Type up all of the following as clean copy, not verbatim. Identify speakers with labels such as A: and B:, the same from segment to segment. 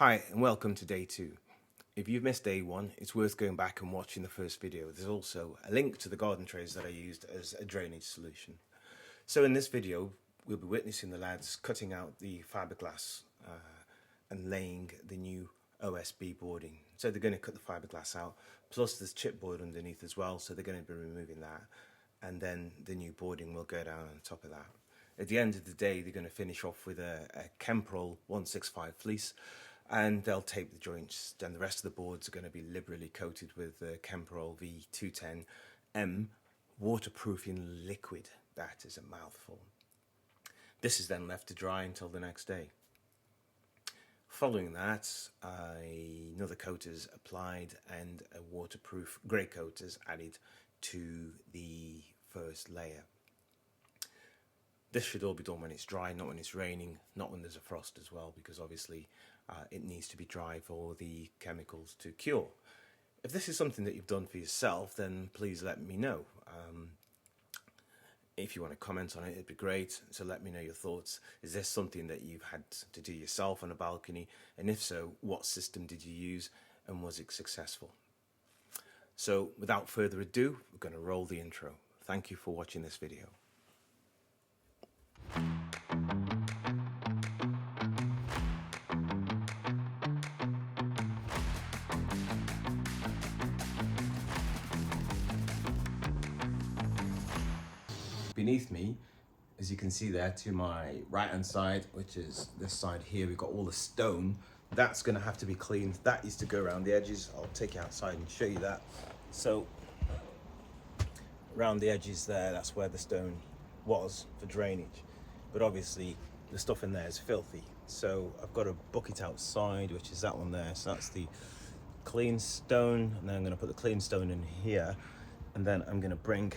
A: Hi and welcome to day 2. If you've missed day 1, it's worth going back and watching the first video. There's also a link to the garden trays that I used as a drainage solution. So in this video we'll be witnessing the lads cutting out the fiberglass and laying the new OSB boarding. So they're going to cut the fiberglass out, plus there's chipboard underneath as well, so they're going to be removing that, and then the new boarding will go down on top of that. At the end of the day they're going to finish off with a Kemperol 165 fleece, and they'll tape the joints. Then the rest of the boards are going to be liberally coated with the Kemperol V210M waterproofing liquid. That is a mouthful. This is then left to dry until the next day. Following that, another coat is applied and a waterproof grey coat is added to the first layer. This should all be done when it's dry, not when it's raining, not when there's a frost as well, because obviously it needs to be dry for the chemicals to cure. If this is something that you've done for yourself, then please let me know. If you want to comment on it, it'd be great. So let me know your thoughts. Is this something that you've had to do yourself on a balcony? And if so, what system did you use and was it successful? So without further ado, we're going to roll the intro. Thank you for watching this video. Beneath me, as you can see there, to my right hand side, which is this side here, we've got all the stone. That's going to have to be cleaned. That is to go around the edges. I'll take you outside and show you that. So around the edges there, that's where the stone was for drainage, but obviously the stuff in there is filthy. So I've got a bucket outside, which is that one there. So that's the clean stone, and then I'm going to put the clean stone in here, and then I'm going to bring,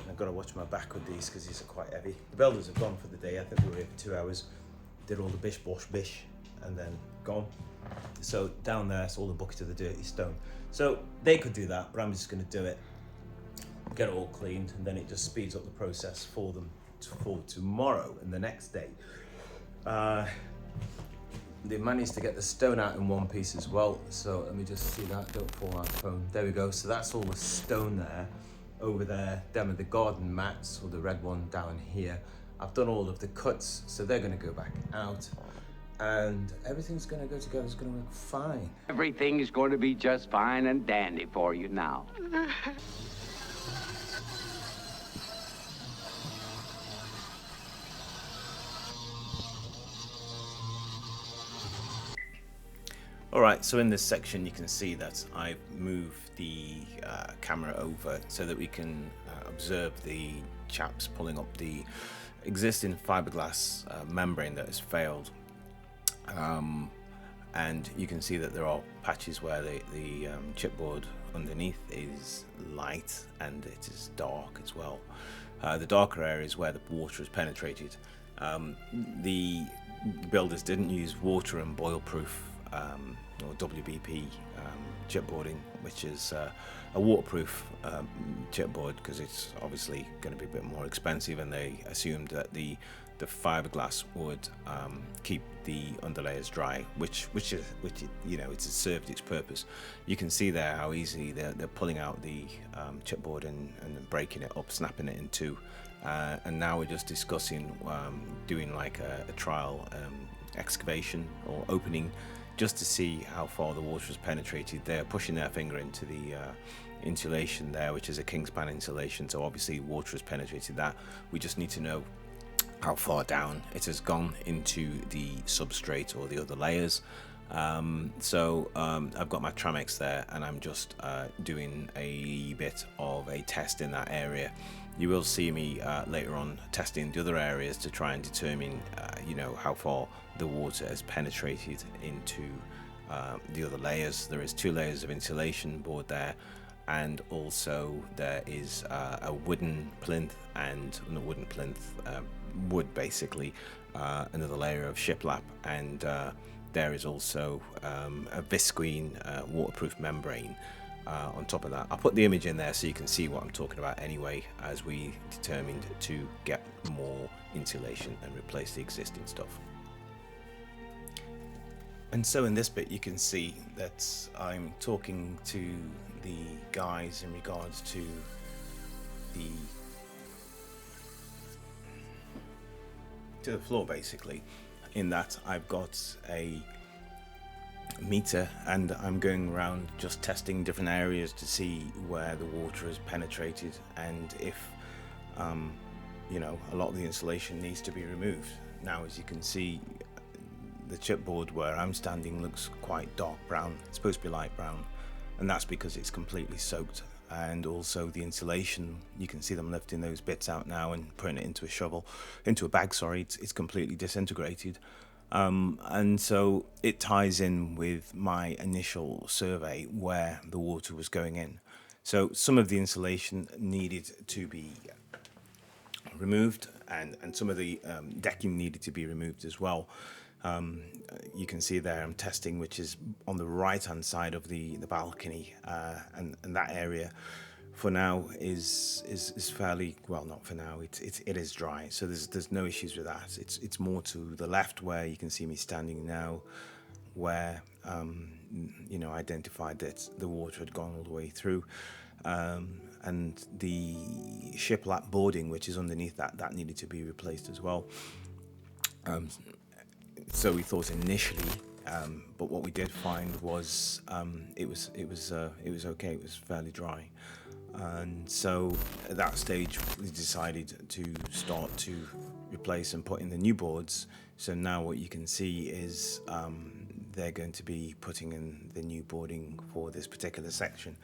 A: I've got to watch my back with these because these are quite heavy. The builders have gone for the day. I think we were here for 2 hours, did all the bish bosh bish, and then gone. So down there, it's all the bucket of the dirty stone. So they could do that, but I'm just going to do it, get it all cleaned, and then it just speeds up the process for them for tomorrow and the next day. They managed to get the stone out in one piece as well. So let me just see that, don't fall out the phone. There we go. So that's all the stone there. Over there, them are the garden mats, or the red one down here. I've done all of the cuts, so they're going to go back out, and everything's going to go together. It's going to work fine.
B: Everything is going to be just fine and dandy for you now.
A: Alright, so in this section you can see that I've moved the camera over so that we can observe the chaps pulling up the existing fiberglass membrane that has failed. And you can see that there are patches where the chipboard underneath is light and it is dark as well. The darker areas where the water has penetrated. The builders didn't use water and boil proof or WBP chipboarding, which is a waterproof chipboard, because it's obviously going to be a bit more expensive, and they assumed that the fiberglass would keep the underlayers dry, which you know, it's served its purpose. You can see there how easily they're pulling out the chipboard and breaking it up, snapping it in two, and now we're just discussing doing like a trial excavation or opening, just to see how far the water has penetrated. They're pushing their finger into the insulation there, which is a Kingspan insulation, so obviously water has penetrated that. We just need to know how far down it has gone into the substrate or the other layers. So I've got my Tramex there, and I'm just doing a bit of a test in that area. You will see me later on testing the other areas to try and determine you know, how far the water has penetrated into the other layers. There is 2 layers of insulation board there, and also there is a wooden plinth, and not wooden plinth, wood basically, another layer of shiplap, and there is also a visqueen waterproof membrane on top of that. I'll put the image in there so you can see what I'm talking about anyway, as we determined to get more insulation and replace the existing stuff. And so in this bit you can see that I'm talking to the guys in regards to the floor, basically, in that I've got a meter and I'm going around just testing different areas to see where the water has penetrated and if you know, a lot of the insulation needs to be removed. Now, as you can see, the chipboard where I'm standing looks quite dark brown. It's supposed to be light brown, and that's because it's completely soaked. And also the insulation, you can see them lifting those bits out now and putting it into a bag, sorry. It's completely disintegrated. And so it ties in with my initial survey where the water was going in. So some of the insulation needed to be removed, and some of the decking needed to be removed as well. You can see there I'm testing, which is on the right hand side of the balcony, and that area for now is fairly well, not for now, it is dry, so there's no issues with that. It's more to the left where you can see me standing now, where you know, identified that the water had gone all the way through, and the shiplap boarding which is underneath that needed to be replaced as well. So we thought initially, but what we did find was it was okay. It was fairly dry, and so at that stage we decided to start to replace and put in the new boards. So now what you can see is they're going to be putting in the new boarding for this particular section.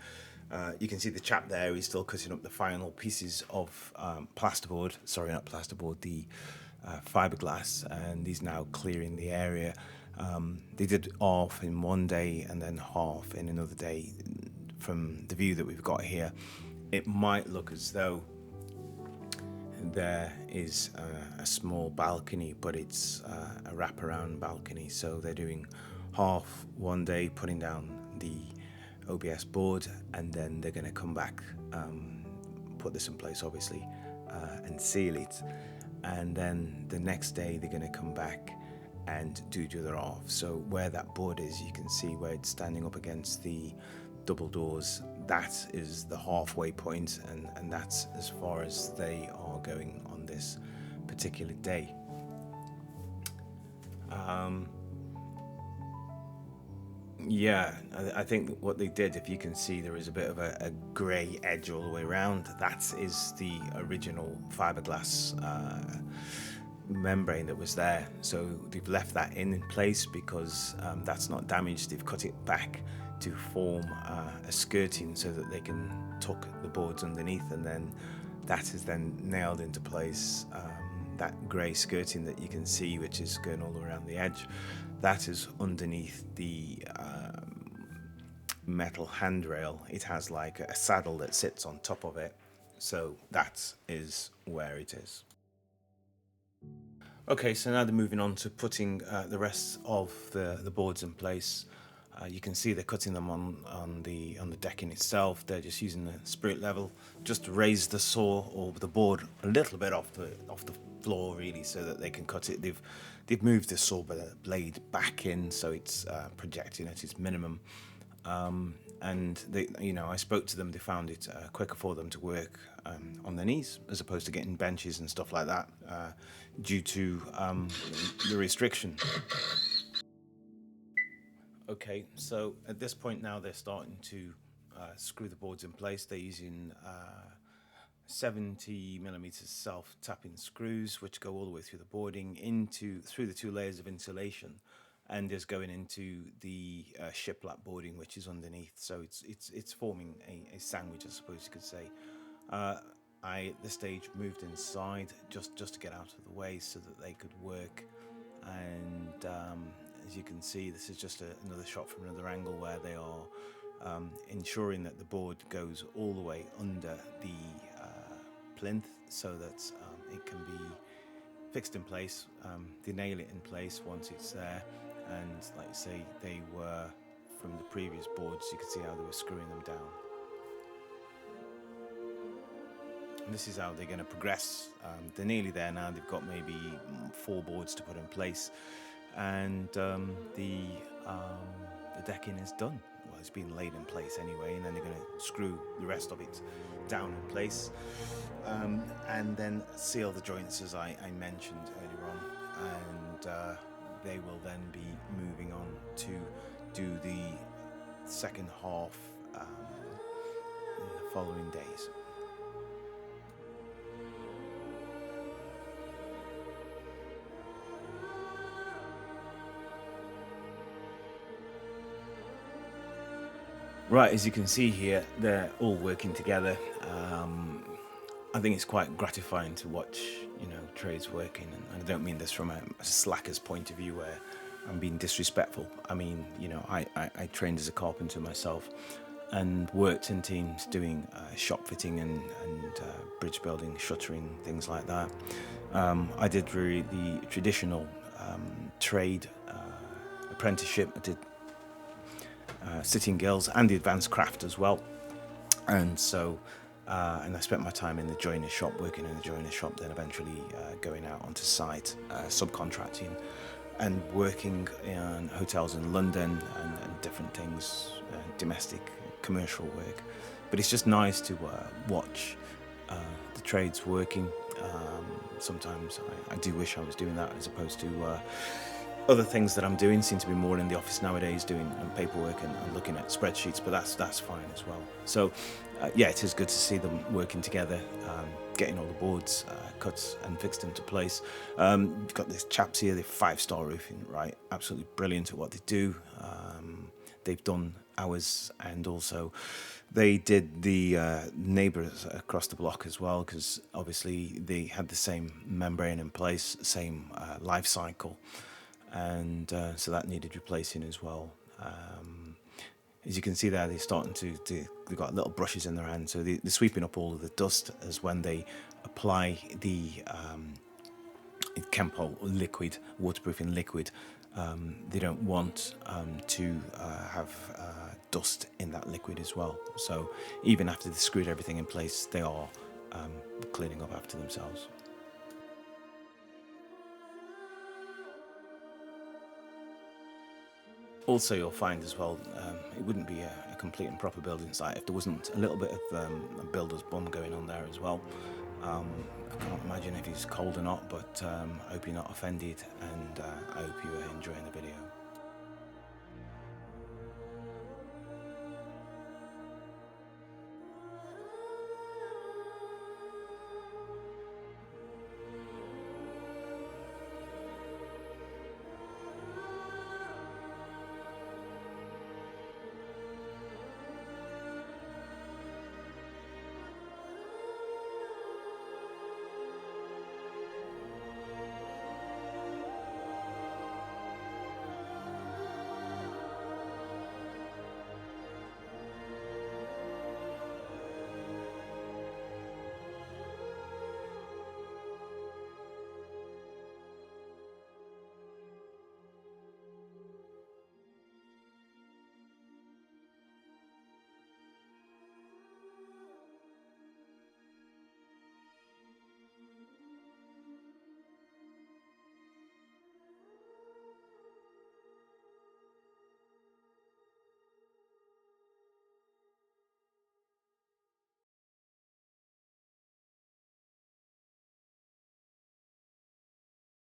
A: You can see the chap there is still cutting up the final pieces of plasterboard, sorry, not plasterboard, the fiberglass, and he's now clearing the area. They did half in one day and then half in another day. From the view that we've got here, it might look as though there is a small balcony, but it's a wraparound balcony. So they're doing half one day, putting down the OBS board, and then they're going to come back, put this in place obviously, and seal it, and then the next day they're going to come back and do the other half. So where that board is, you can see where it's standing up against the double doors, that is the halfway point, and that's as far as they are going on this particular day. Yeah, I think what they did, if you can see, there is a bit of a grey edge all the way around. That is the original fiberglass membrane that was there. So they've left that in place because that's not damaged. They've cut it back to form a skirting so that they can tuck the boards underneath, and then that is then nailed into place. That grey skirting that you can see, which is going all around the edge, that is underneath the metal handrail. It has like a saddle that sits on top of it, so that is where it is. Okay, so now they're moving on to putting the rest of the boards in place. You can see they're cutting them on the decking itself. They're just using the spirit level just to raise the saw or the board a little bit off the floor, really, so that they can cut it. They've moved the saw blade back in, so it's projecting at its minimum. And they, you know, I spoke to them. They found it quicker for them to work on their knees as opposed to getting benches and stuff like that, due to the restriction. Okay, so at this point now they're starting to screw the boards in place. They're using 70mm self-tapping screws, which go all the way through the boarding through the two layers of insulation, and is going into the shiplap boarding, which is underneath. So it's forming a sandwich, I suppose you could say. I at this stage moved inside just to get out of the way so that they could work, and as you can see, this is just another shot from another angle where they are ensuring that the board goes all the way under the plinth so that it can be fixed in place. They nail it in place once it's there, and like I say, they were, from the previous boards, you could see how they were screwing them down. And this is how they're going to progress. They're nearly there now. They've got maybe 4 boards to put in place, and the the decking is done. Well, it's been laid in place anyway, and then they're going to screw the rest of it down in place, and then seal the joints as I mentioned earlier on, and they will then be moving on to do the second half in the following days. Right, as you can see here, they're all working together. I think it's quite gratifying to watch, trades working, and I don't mean this from a slacker's point of view where I'm being disrespectful. I mean, I trained as a carpenter myself and worked in teams doing shop fitting and bridge building, shuttering, things like that. I did the traditional trade apprenticeship. I did sitting girls and the advanced craft as well, and so and I spent my time in the joiner shop, working in the joiner shop, then eventually going out onto site, subcontracting and working in hotels in London and different things, domestic commercial work. But it's just nice to watch the trades working. Sometimes I do wish I was doing that as opposed to other things that I'm doing. Seem to be more in the office nowadays, doing paperwork and looking at spreadsheets, but that's fine as well. So yeah, it is good to see them working together, getting all the boards cut and fixed into place. You've got these chaps here, they're 5-star roofing, right? Absolutely brilliant at what they do. They've done ours, and also they did the neighbours across the block as well, because obviously they had the same membrane in place, same life cycle. And so that needed replacing as well. As you can see there, they're starting they've got little brushes in their hand, so they're sweeping up all of the dust as when they apply the Kemperol liquid, waterproofing liquid. They don't want to have dust in that liquid as well. So even after they've screwed everything in place, they are cleaning up after themselves. Also, you'll find as well, it wouldn't be a complete and proper building site if there wasn't a little bit of a builder's bum going on there as well. I can't imagine if it's cold or not, but I hope you're not offended, and I hope you are enjoying the video.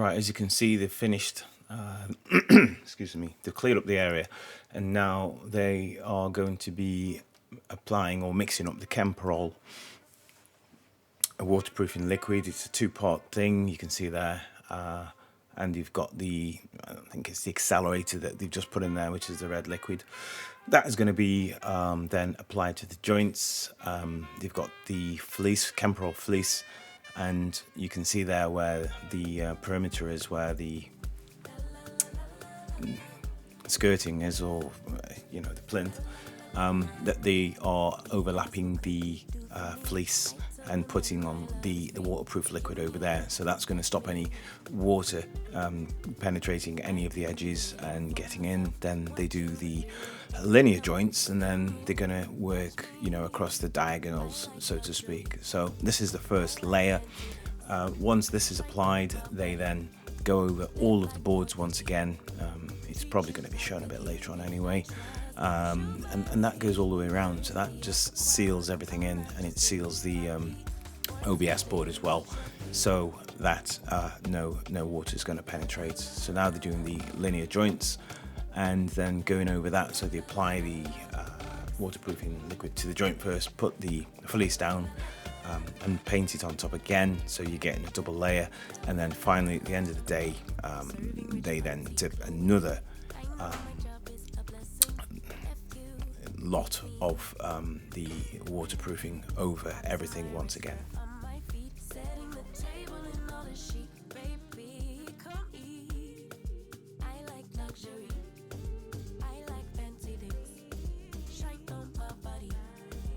A: Right, as you can see, they've finished, excuse me, they've cleared up the area, and now they are going to be applying or mixing up the Kemperol, a waterproofing liquid. It's a 2-part thing, you can see there, and you've got I think it's the accelerator that they've just put in there, which is the red liquid. That is going to be then applied to the joints. They've got the fleece, Kemperol fleece, and you can see there where the perimeter is, where the skirting is, or the plinth, that they are overlapping the fleece and putting on the waterproof liquid over there. So that's going to stop any water penetrating any of the edges and getting in. Then they do the linear joints, and then they're going to work across the diagonals, so to speak. So this is the first layer. Once this is applied, they then go over all of the boards once again. It's probably going to be shown a bit later on anyway. And that goes all the way around, so that just seals everything in, and it seals the OBS board as well, so that no water is going to penetrate. So now they're doing the linear joints and then going over that. So they apply the waterproofing liquid to the joint first, put the fleece down, and paint it on top again, so you're getting a double layer, and then finally at the end of the day they then dip another lot of the waterproofing over everything once again.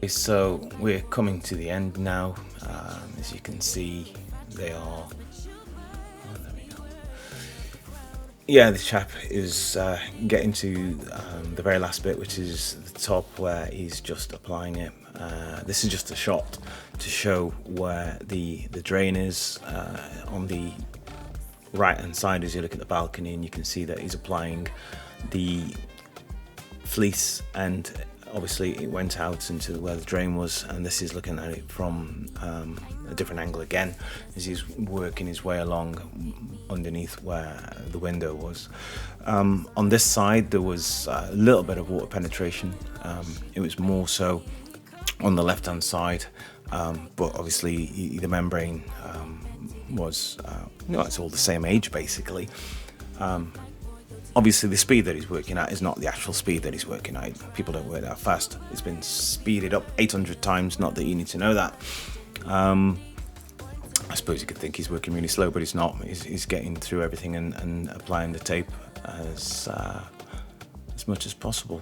A: So we're coming to the end now. As you can see, they are. There we go. Yeah, the chap is getting to the very last bit, which is the top where he's just applying it. This is just a shot to show where the drain is on the right hand side. As you look at the balcony, and you can see that he's applying the fleece, and obviously it went out into where the drain was, and this is looking at it from a different angle again, as he's working his way along underneath where the window was. On this side there was a little bit of water penetration. It was more so on the left hand side, but obviously the membrane was it's all the same age basically. Obviously the speed that he's working at is not the actual speed that he's working at. People don't work that fast. It's been speeded up 800 times, not that you need to know that. I suppose you could think he's working really slow, but he's not. He's getting through everything and applying the tape as much as possible.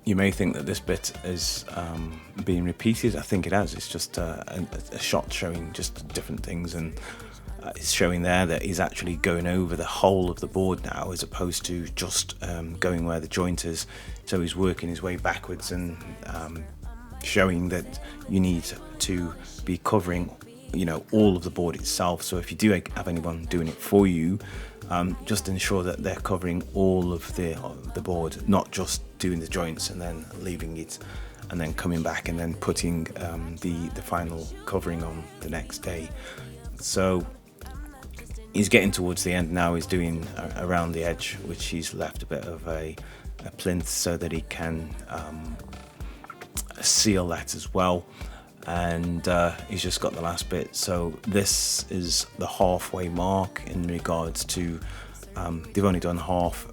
A: You may think that this bit is being repeated. I think it has. It's just a shot showing just different things, and it's showing there that he's actually going over the whole of the board now, as opposed to just going where the joint is. So he's working his way backwards and showing that you need to be covering, all of the board itself. So if you do have anyone doing it for you, just ensure that they're covering all of the board, not just doing the joints and then leaving it and then coming back and then putting the final covering on the next day. So he's getting towards the end now. He's doing around the edge, which he's left a bit of a plinth so that he can seal that as well. And he's just got the last bit. So this is the halfway mark in regards to they've only done half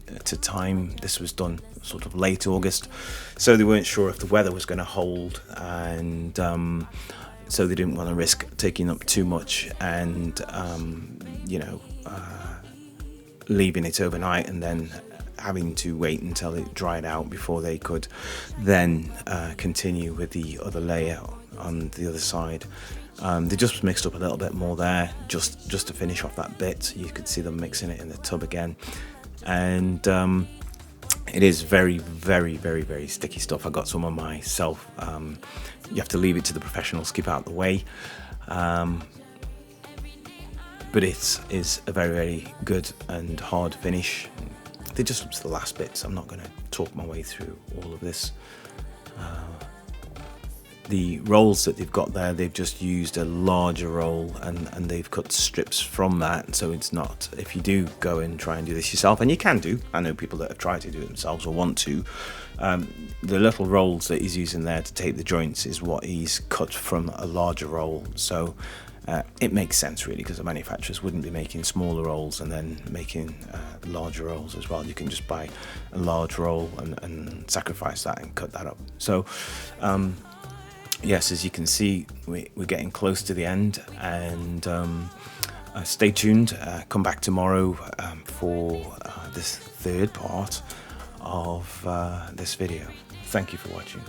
A: at a time. This was done sort of late August, so they weren't sure if the weather was going to hold, and so they didn't want to risk taking up too much and leaving it overnight and then having to wait until it dried out before they could then continue with the other layer on the other side. They just mixed up a little bit more there just to finish off that bit. You could see them mixing it in the tub again, and it is very, very, very, very sticky stuff. I got some on myself. You have to leave it to the professionals, keep out of the way, but it is a very, very good and hard finish. They just up to the last bits. I'm not going to talk my way through all of this. The rolls that they've got there, they've just used a larger roll and they've cut strips from that, so it's not, if you do go and try and do this yourself, and you can do, I know people that have tried to do it themselves or want to, the little rolls that he's using there to tape the joints is what he's cut from a larger roll. So it makes sense really, because the manufacturers wouldn't be making smaller rolls and then making larger rolls as well. You can just buy a large roll and sacrifice that and cut that up. So yes, as you can see, we're getting close to the end, and stay tuned. Come back tomorrow for this third part of this video. Thank you for watching.